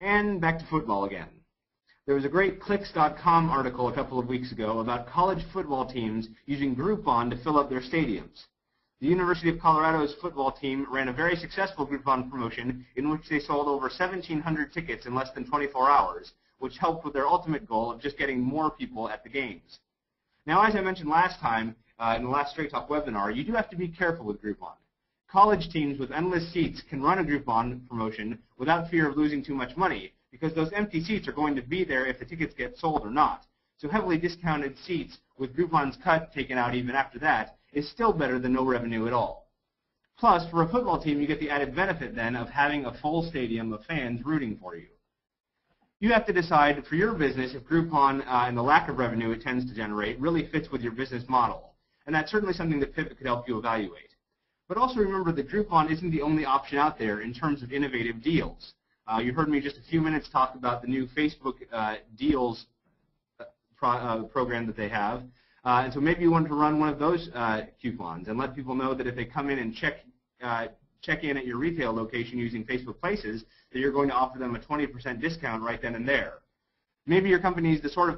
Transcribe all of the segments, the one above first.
And back to football again. There was a great Clicks.com article a couple of weeks ago about college football teams using Groupon to fill up their stadiums. The University of Colorado's football team ran a very successful Groupon promotion in which they sold over 1,700 tickets in less than 24 hours, which helped with their ultimate goal of just getting more people at the games. Now, as I mentioned last time in the last Straight Talk webinar, you do have to be careful with Groupon. College teams with endless seats can run a Groupon promotion without fear of losing too much money, because those empty seats are going to be there if the tickets get sold or not. So heavily discounted seats with Groupon's cut taken out even after that is still better than no revenue at all. Plus, for a football team, you get the added benefit then of having a full stadium of fans rooting for you. You have to decide for your business if Groupon and the lack of revenue it tends to generate really fits with your business model. And that's certainly something that Pivot could help you evaluate. But also remember that Groupon isn't the only option out there in terms of innovative deals. You heard me just a few minutes talk about the new Facebook deals program that they have. And so maybe you want to run one of those coupons and let people know that if they come in and check in at your retail location using Facebook Places, that you're going to offer them a 20% discount right then and there. Maybe your company is the sort of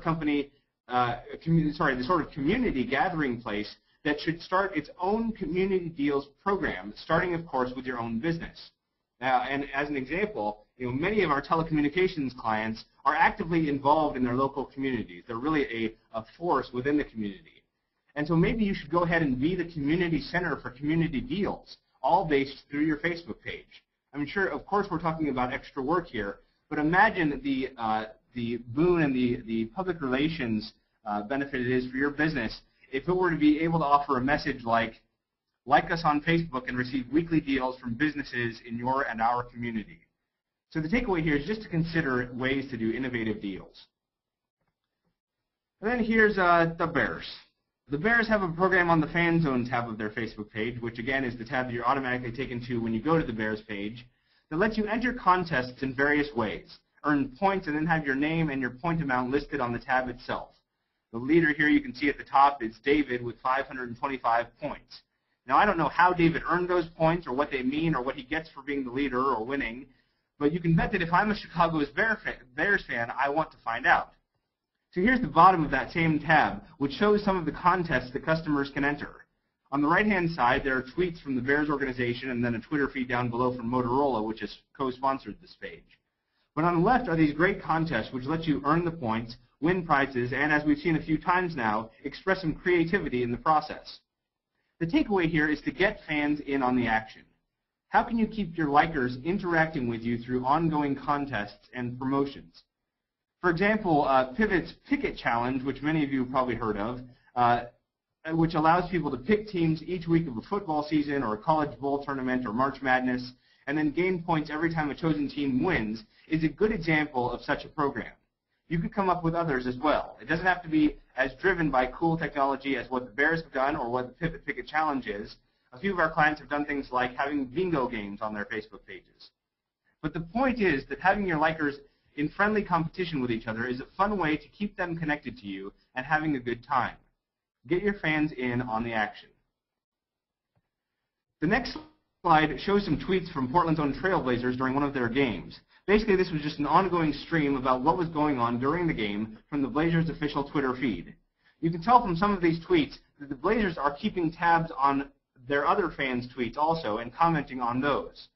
community gathering place that should start its own community deals program, starting, of course, with your own business. And as an example, many of our telecommunications clients are actively involved in their local communities. They're really a force within the community. And so maybe you should go ahead and be the community center for community deals, all based through your Facebook page. I'm sure, of course, we're talking about extra work here, but imagine the boon and the public relations benefit it is for your business if it were to be able to offer a message like us on Facebook and receive weekly deals from businesses in your and our community. So the takeaway here is just to consider ways to do innovative deals. And then here's the Bears. The Bears have a program on the Fan Zone tab of their Facebook page, which again is the tab that you're automatically taken to when you go to the Bears page, that lets you enter contests in various ways, earn points, and then have your name and your point amount listed on the tab itself. The leader here you can see at the top is David with 525 points. Now, I don't know how David earned those points or what they mean or what he gets for being the leader or winning, but you can bet that if I'm a Chicago Bears fan, I want to find out. So here's the bottom of that same tab, which shows some of the contests that customers can enter. On the right-hand side, there are tweets from the Bears organization and then a Twitter feed down below from Motorola, which has co-sponsored this page. But on the left are these great contests which let you earn the points, win prizes, and as we've seen a few times now, express some creativity in the process. The takeaway here is to get fans in on the action. How can you keep your likers interacting with you through ongoing contests and promotions? For example, Pivot's Pick-It Challenge, which many of you have probably heard of, which allows people to pick teams each week of a football season or a college bowl tournament or March Madness, and then gain points every time a chosen team wins, is a good example of such a program. You could come up with others as well. It doesn't have to be as driven by cool technology as what the Bears have done or what the Pivot Pick-It Challenge is. A few of our clients have done things like having bingo games on their Facebook pages. But the point is that having your likers in friendly competition with each other is a fun way to keep them connected to you and having a good time. Get your fans in on the action. The next slide shows some tweets from Portland's own Trailblazers during one of their games. Basically, this was just an ongoing stream about what was going on during the game from the Blazers' official Twitter feed. You can tell from some of these tweets that the Blazers are keeping tabs on their other fans' tweets also and commenting on those.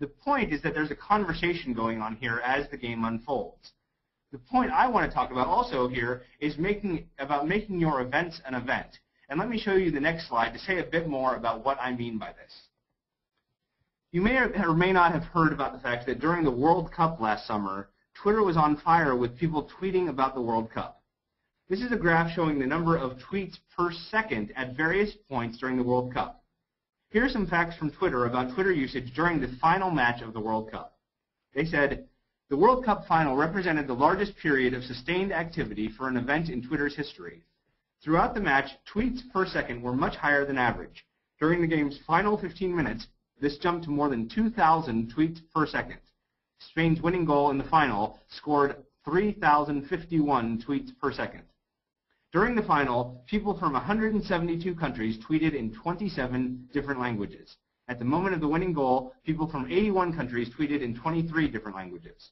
The point is that there's a conversation going on here as the game unfolds. The point I want to talk about also here is making your events an event. And let me show you the next slide to say a bit more about what I mean by this. You may or may not have heard about the fact that during the World Cup last summer, Twitter was on fire with people tweeting about the World Cup. This is a graph showing the number of tweets per second at various points during the World Cup. Here are some facts from Twitter about Twitter usage during the final match of the World Cup. They said, the World Cup final represented the largest period of sustained activity for an event in Twitter's history. Throughout the match, tweets per second were much higher than average. During the game's final 15 minutes, this jumped to more than 2,000 tweets per second. Spain's winning goal in the final scored 3,051 tweets per second. During the final, people from 172 countries tweeted in 27 different languages. At the moment of the winning goal, people from 81 countries tweeted in 23 different languages.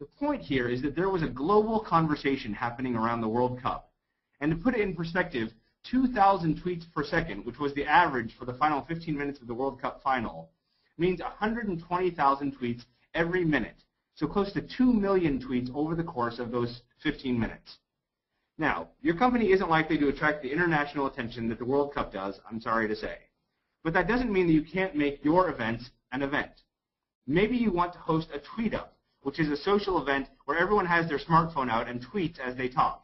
The point here is that there was a global conversation happening around the World Cup. And to put it in perspective, 2,000 tweets per second, which was the average for the final 15 minutes of the World Cup final, means 120,000 tweets every minute. So close to 2 million tweets over the course of those 15 minutes. Now, your company isn't likely to attract the international attention that the World Cup does, I'm sorry to say. But that doesn't mean that you can't make your event an event. Maybe you want to host a Tweet Up, which is a social event where everyone has their smartphone out and tweets as they talk.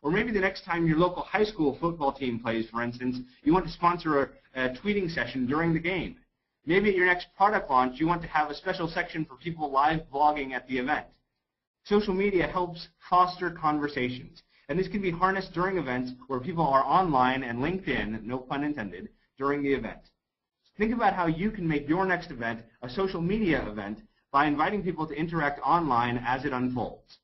Or maybe the next time your local high school football team plays, for instance, you want to sponsor a tweeting session during the game. Maybe at your next product launch, you want to have a special section for people live blogging at the event. Social media helps foster conversations. And this can be harnessed during events where people are online and linked in, no pun intended, during the event. Think about how you can make your next event a social media event by inviting people to interact online as it unfolds.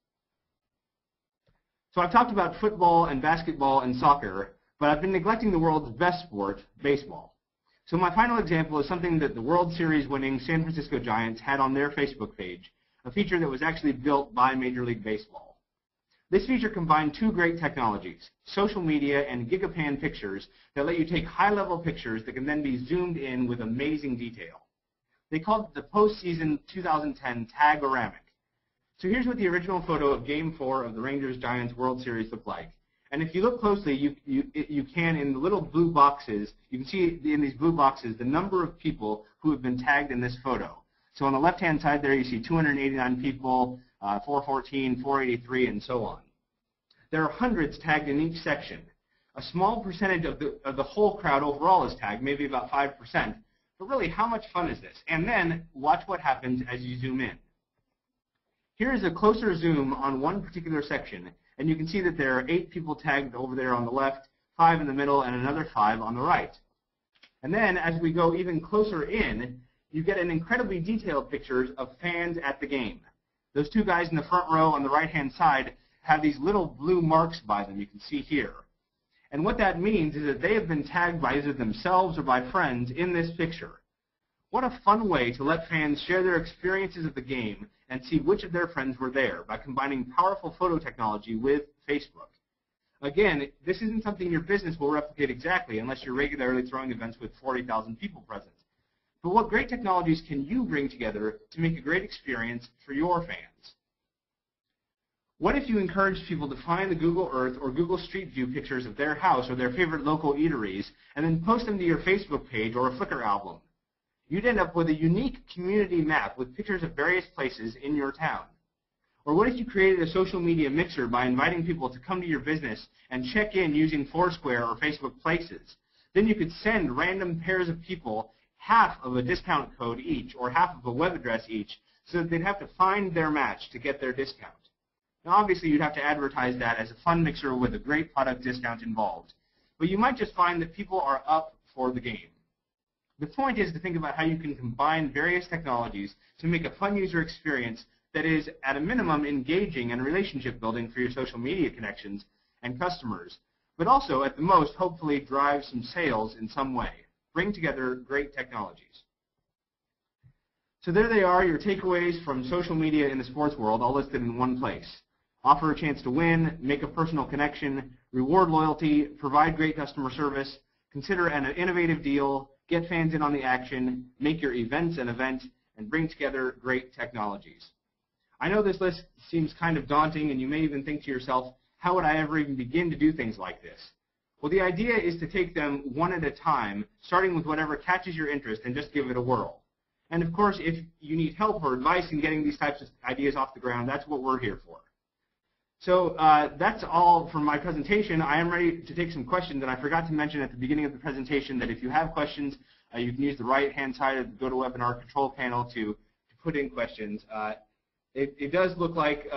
So I've talked about football and basketball and soccer, but I've been neglecting the world's best sport, baseball. So my final example is something that the World Series winning San Francisco Giants had on their Facebook page, a feature that was actually built by Major League Baseball. This feature combined two great technologies, social media and Gigapan pictures, that let you take high-level pictures that can then be zoomed in with amazing detail. They called it the postseason 2010 Tag-O-Ramic. So here's what the original photo of Game 4 of the Rangers-Giants World Series looked like. And if you look closely, you can, in the little blue boxes, you can see in these blue boxes the number of people who have been tagged in this photo. So on the left-hand side there, you see 289 people, 414, 483, and so on. There are hundreds tagged in each section. A small percentage of the whole crowd overall is tagged, maybe about 5%. But really, how much fun is this? And then watch what happens as you zoom in. Here is a closer zoom on one particular section, and you can see that there are 8 people tagged over there on the left, 5 in the middle, and another 5 on the right. And then, as we go even closer in, you get an incredibly detailed pictures of fans at the game. Those 2 guys in the front row on the right-hand side have these little blue marks by them you can see here. And what that means is that they have been tagged by either themselves or by friends in this picture. What a fun way to let fans share their experiences of the game and see which of their friends were there by combining powerful photo technology with Facebook. Again, this isn't something your business will replicate exactly unless you're regularly throwing events with 40,000 people present. But what great technologies can you bring together to make a great experience for your fans? What if you encouraged people to find the Google Earth or Google Street View pictures of their house or their favorite local eateries and then post them to your Facebook page or a Flickr album? You'd end up with a unique community map with pictures of various places in your town. Or what if you created a social media mixer by inviting people to come to your business and check in using Foursquare or Facebook Places? Then you could send random pairs of people half of a discount code each or half of a web address each so that they'd have to find their match to get their discount. Now obviously you'd have to advertise that as a fun mixer with a great product discount involved. But you might just find that people are up for the game. The point is to think about how you can combine various technologies to make a fun user experience that is, at a minimum, engaging and relationship building for your social media connections and customers, but also, at the most, hopefully drive some sales in some way. Bring together great technologies. So there they are, your takeaways from social media in the sports world, all listed in one place. Offer a chance to win, make a personal connection, reward loyalty, provide great customer service, consider an innovative deal, get fans in on the action, make your events an event, and bring together great technologies. I know this list seems kind of daunting, and you may even think to yourself, how would I ever even begin to do things like this? Well, the idea is to take them one at a time, starting with whatever catches your interest, and just give it a whirl. And of course, if you need help or advice in getting these types of ideas off the ground, that's what we're here for. So that's all from my presentation. I am ready to take some questions, and I forgot to mention at the beginning of the presentation that if you have questions, you can use the right-hand side of the GoToWebinar control panel to put in questions. It does look like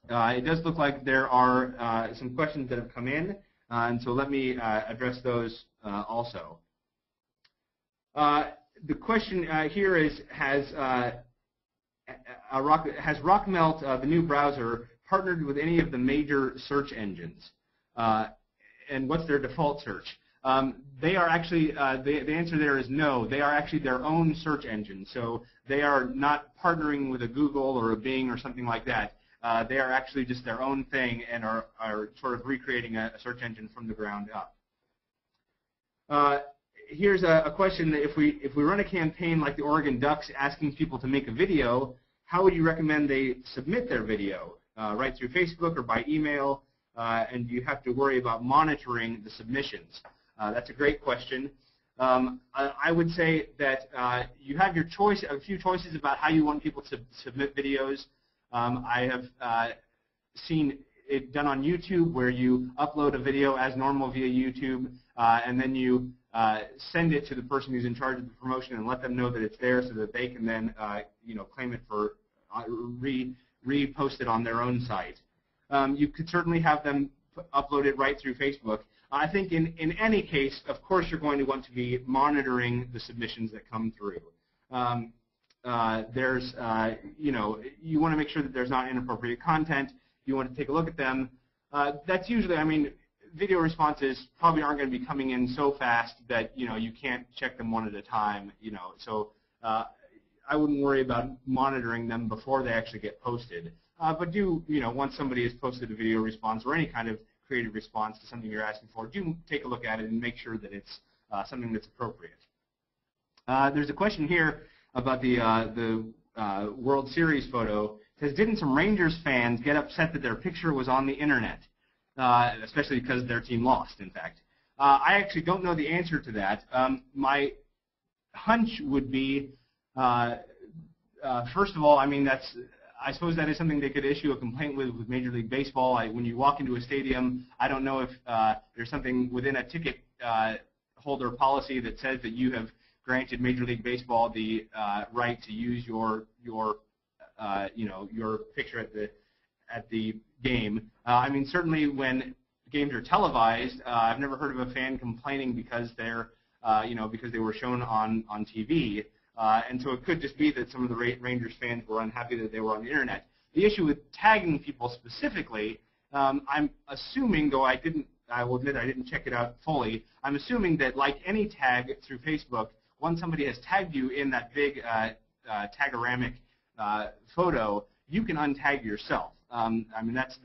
there are some questions that have come in, and so let me address those also. The question here is: Has Rockmelt, the new browser, partnered with any of the major search engines? And what's their default search? They are actually, the answer there is no. They are actually their own search engine. So they are not partnering with a Google or a Bing or something like that. They are actually just their own thing and are sort of recreating a search engine from the ground up. Here's a question: if we run a campaign like the Oregon Ducks asking people to make a video, how would you recommend they submit their video? Right through Facebook or by email? And do you have to worry about monitoring the submissions? That's a great question. I would say that you have your choice, a few choices about how you want people to submit videos. I have seen it done on YouTube where you upload a video as normal via YouTube, and then you send it to the person who's in charge of the promotion and let them know that it's there so that they can then claim it for repost it on their own site. You could certainly have them upload it right through Facebook. I think in any case, of course, you're going to want to be monitoring the submissions that come through. You want to make sure that there's not inappropriate content. You want to take a look at them. That's usually, I mean, video responses probably aren't going to be coming in so fast that you can't check them one at a time. So I wouldn't worry about monitoring them before they actually get posted. But once somebody has posted a video response or any kind of creative response to something you're asking for, do take a look at it and make sure that it's something that's appropriate. There's a question here about the World Series photo. It says, didn't some Rangers fans get upset that their picture was on the internet, especially because their team lost, in fact? I actually don't know the answer to that. My hunch would be, first of all, I mean, I suppose that is something they could issue a complaint with Major League Baseball. When you walk into a stadium, I don't know if there's something within a ticket holder policy that says that you have granted Major League Baseball the right to use your picture at the game. I mean, certainly when games are televised, I've never heard of a fan complaining because they're because they were shown on TV. And so it could just be that some of the Rangers fans were unhappy that they were on the internet. The issue with tagging people specifically, I'm assuming, though I will admit I didn't check it out fully, I'm assuming that like any tag through Facebook, once somebody has tagged you in that big tagoramic photo, you can untag yourself. I mean, that's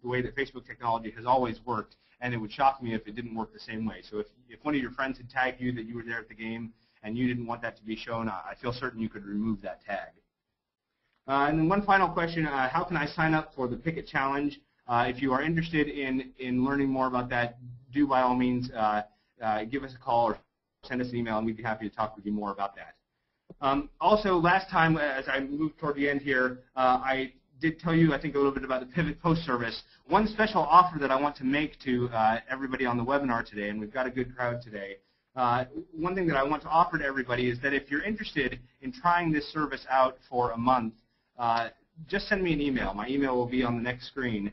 the way that Facebook technology has always worked, and it would shock me if it didn't work the same way. So if one of your friends had tagged you that you were there at the game, and you didn't want that to be shown, I feel certain you could remove that tag. And then one final question, how can I sign up for the Pickett Challenge? If you are interested in learning more about that, do by all means give us a call or send us an email, and we'd be happy to talk with you more about that. Also, last time, as I moved toward the end here, I did tell you, I think, a little bit about the Pivot Post service. One special offer that I want to make to everybody on the webinar today, and we've got a good crowd today, one thing that I want to offer to everybody is that if you're interested in trying this service out for a month, just send me an email. My email will be on the next screen.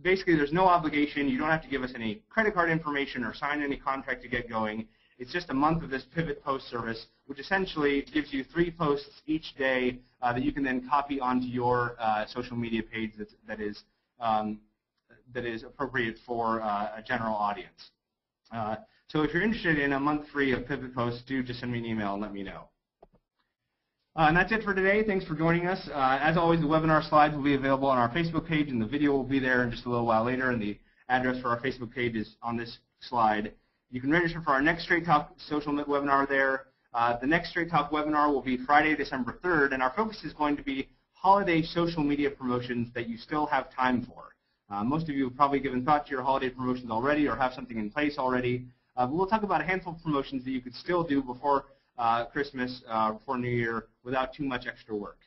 Basically, there's no obligation. You don't have to give us any credit card information or sign any contract to get going. It's just a month of this Pivot Post service, which essentially gives you 3 posts each day that you can then copy onto your social media page that is appropriate for a general audience. So if you're interested in a month free of Pivot Posts, do just send me an email and let me know. And that's it for today. Thanks for joining us. As always, the webinar slides will be available on our Facebook page, and the video will be there in just a little while later, and the address for our Facebook page is on this slide. You can register for our next Straight Talk social webinar there. The next Straight Talk webinar will be Friday, December 3rd, and our focus is going to be holiday social media promotions that you still have time for. Most of you have probably given thought to your holiday promotions already or have something in place already. But we'll talk about a handful of promotions that you could still do before Christmas, before New Year, without too much extra work.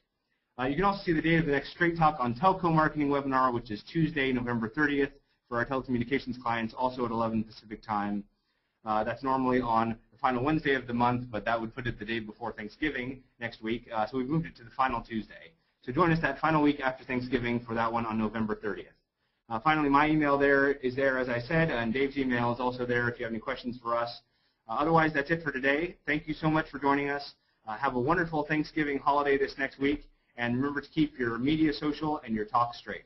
You can also see the date of the next Straight Talk on Telco Marketing webinar, which is Tuesday, November 30th, for our telecommunications clients, also at 11 Pacific time. That's normally on the final Wednesday of the month, but that would put it the day before Thanksgiving next week, so we've moved it to the final Tuesday. So join us that final week after Thanksgiving for that one on November 30th. Finally, my email is there, as I said, and Dave's email is also there if you have any questions for us. Otherwise, that's it for today. Thank you so much for joining us. Have a wonderful Thanksgiving holiday this next week, and remember to keep your media social and your talk straight.